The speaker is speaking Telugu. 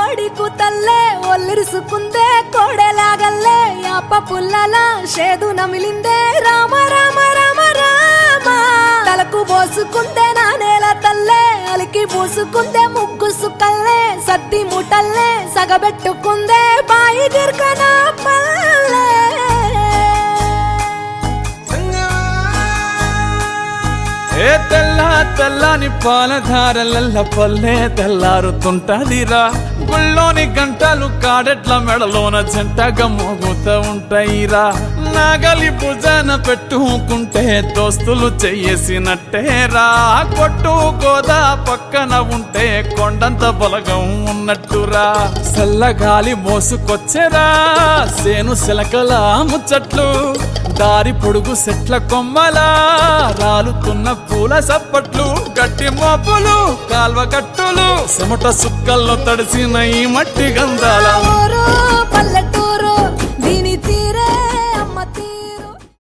కోడి కూతల్లే ఒల్లిరుసుకుందే కోడెలాగల్లే యాప పుల్లల షేదు నమిలిందే రామ రామ రామ రామ తలకు పోసుకుందే నానేల తల్లే అలికి పూసుకుందే ముగ్గు సుక్కల్లే సద్ది ముటల్లే సగబెట్టుకుందే బాయి గిర్కన పల్లె ఏ తెల్ల తెల్లని పాలధారలల్ల పల్లె తెల్లారుతుంటదిరా గుళ్ళోని గంటలు కాడెట్ల మెడలోన జంటగా మోగుతూ ఉంటాయిరా నాగలి భుజాన పెట్టుకుంటే దోస్తులు చెయ్యేసినట్టేరా కొట్టు గోదా పక్కన ఉంటే కొండంత బలగం ఉన్నట్టురా చల్లగాలి మోసుకొచ్చెరా సేను శిలకల ముచ్చట్లు దారి పొడుగు సెట్ల కొమ్మలా రాలుతున్న పూల సప్పట్లు గట్టి మోపులు కాల్వ కట్టులు చెమట సుక్కల్లో తడిసిన ఈ మట్టి గంధాల